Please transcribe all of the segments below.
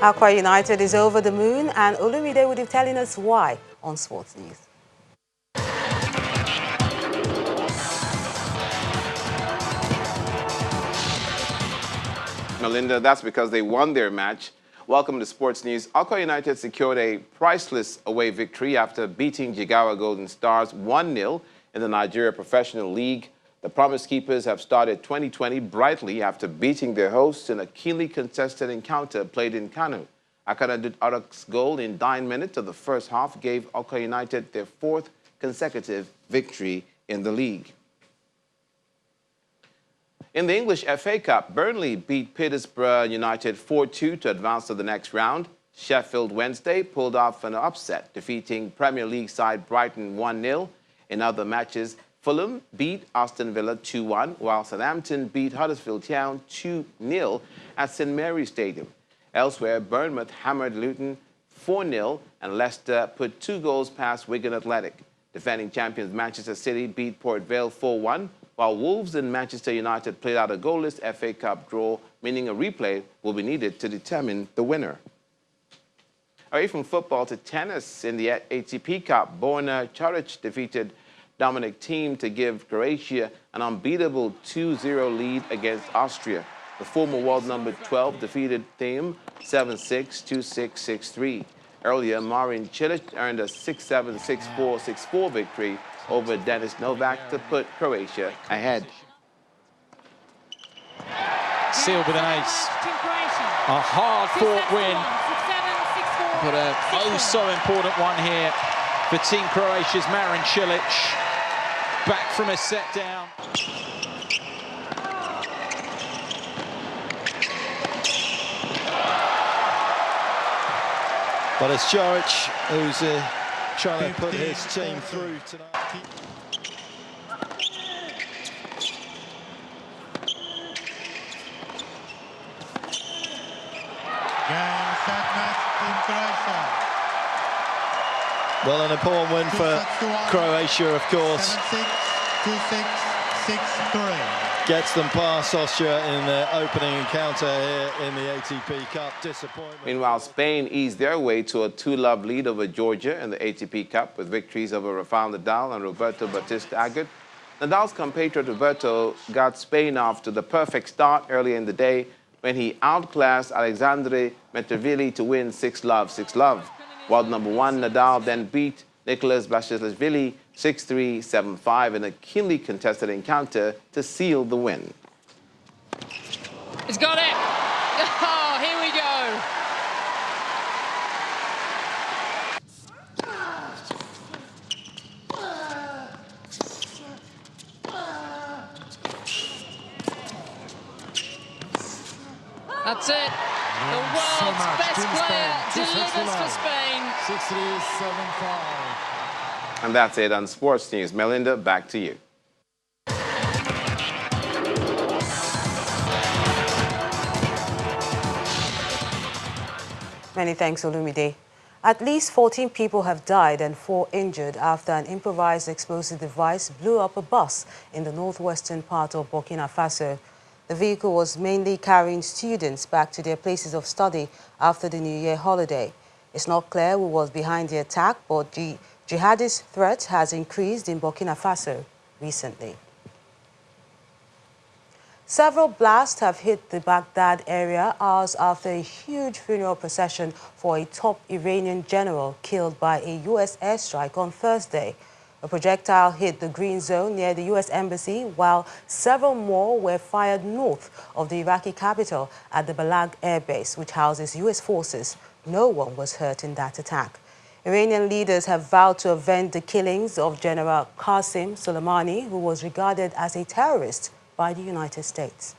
Akwa United is over the moon, and Olumide will be telling us why on Sports News. Melinda, that's because they won their match. Welcome to Sports News. Akwa United secured a priceless away victory after beating Jigawa Golden Stars 1-0 in the Nigeria Professional League. The Promise Keepers have started 2020 brightly after beating their hosts in a keenly contested encounter played in Kano. Akana Arak's goal in 9 minutes of the first half gave Akwa United their 4th consecutive victory in the league. In the English FA Cup, Burnley beat Peterborough United 4-2 to advance to the next round. Sheffield Wednesday pulled off an upset, defeating Premier League side Brighton 1-0. In other matches, Fulham beat Aston Villa 2-1, while Southampton beat Huddersfield Town 2-0 at St Mary's Stadium. Elsewhere, Bournemouth hammered Luton 4-0, and Leicester put 2 goals past Wigan Athletic. Defending champions Manchester City beat Port Vale 4-1, while Wolves and Manchester United played out a goalless FA Cup draw, meaning a replay will be needed to determine the winner. Away from football to tennis, in the ATP Cup, Borna Coric defeated Dominic Thiem to give Croatia an unbeatable 2-0 lead against Austria. The former world number 12 defeated Thiem 7-6, 2-6, 6-3. Earlier, Marin Cilic earned a 6-7, 6-4, 6-4 victory over Denis Novak to put Croatia ahead. Sealed with an ace. A hard-fought win, but a oh-so-important one here for Team Croatia's Marin Cilic. Back from a set down. But it's Coric who's trying to put his team through tonight. Well, an important win for Croatia, of course. 7-6, 2-6, 6-3. Gets them past Austria in the opening encounter here in the ATP Cup. Disappointment. Meanwhile, Spain eased their way to a 2-love lead over Georgia in the ATP Cup with victories over Rafael Nadal and Roberto Bautista Agut. Nadal's compatriot Roberto got Spain off to the perfect start earlier in the day when he outclassed Alexandre Metrevili to win 6-love, 6-love. World number 1 Nadal then beat Nicolas Basilashvili 6-3, 7-5 in a keenly contested encounter to seal the win. He's got it! Oh, here we go! That's it! The world's best player delivers for Spain. 6-3, 7-5. And that's it on Sports News. Melinda, back to you. Many thanks, Olumide. At least 14 people have died and 4 injured after an improvised explosive device blew up a bus in the northwestern part of Burkina Faso. The vehicle was mainly carrying students back to their places of study after the New Year holiday. It's not clear who was behind the attack, but the jihadist threat has increased in Burkina Faso recently. Several blasts have hit the Baghdad area hours after a huge funeral procession for a top Iranian general killed by a U.S. airstrike on Thursday. A projectile hit the green zone near the U.S. embassy, while several more were fired north of the Iraqi capital at the Balag Air Base, which houses U.S. forces. No one was hurt in that attack. Iranian leaders have vowed to avenge the killings of General Qasem Soleimani, who was regarded as a terrorist by the United States.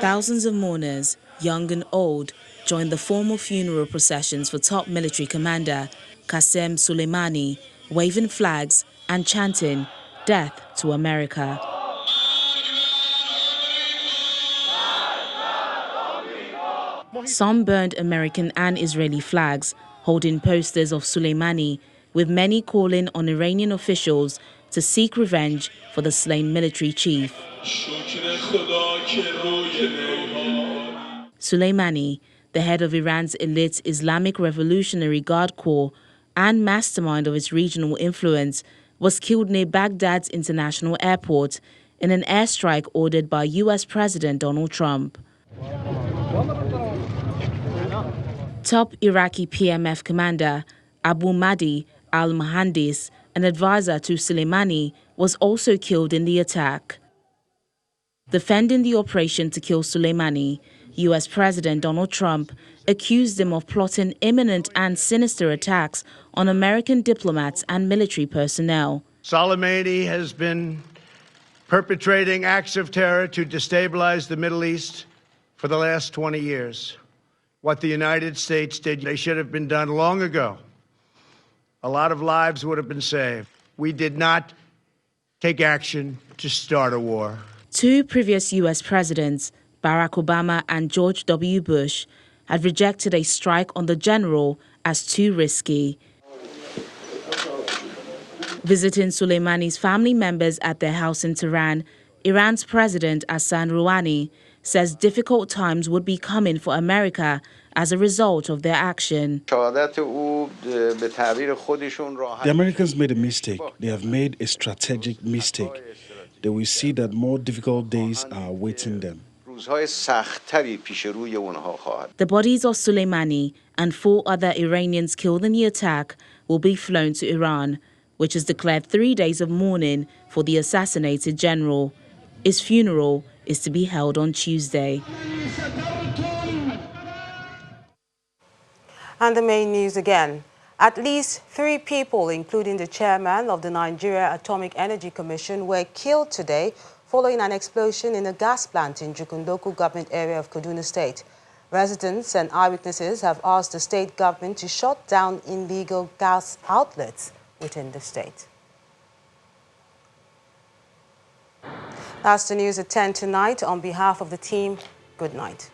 Thousands of mourners, young and old, joined the formal funeral processions for top military commander Qasem Soleimani, waving flags and chanting, "Death to America." Some burned American and Israeli flags, holding posters of Soleimani, with many calling on Iranian officials to seek revenge for the slain military chief. Soleimani, the head of Iran's elite Islamic Revolutionary Guard Corps and mastermind of its regional influence, was killed near Baghdad's international airport in an airstrike ordered by U.S. President Donald Trump. Top Iraqi PMF commander Abu Mahdi al-Mohandes, an advisor to Soleimani, was also killed in the attack. Defending the operation to kill Soleimani, U.S. President Donald Trump accused him of plotting imminent and sinister attacks on American diplomats and military personnel. Soleimani has been perpetrating acts of terror to destabilize the Middle East for the last 20 years. What the United States did, they should have been done long ago. A lot of lives would have been saved. We did not take action to start a war. Two previous U.S. presidents, Barack Obama and George W. Bush, had rejected a strike on the general as too risky. Visiting Soleimani's family members at their house in Tehran, Iran's President Hassan Rouhani says difficult times would be coming for America as a result of their action. The Americans made a mistake. They have made a strategic mistake. They will see that more difficult days are awaiting them. The bodies of Soleimani and 4 other Iranians killed in the attack will be flown to Iran, which has declared 3 days of mourning for the assassinated general. His funeral is to be held on Tuesday. And the main news again. At least 3 people, including the chairman of the Nigeria Atomic Energy Commission, were killed today following an explosion in a gas plant in Jukun local government area of Kaduna State. Residents and eyewitnesses have asked the state government to shut down illegal gas outlets within the state. That's the news at 10 tonight. On behalf of the team, good night.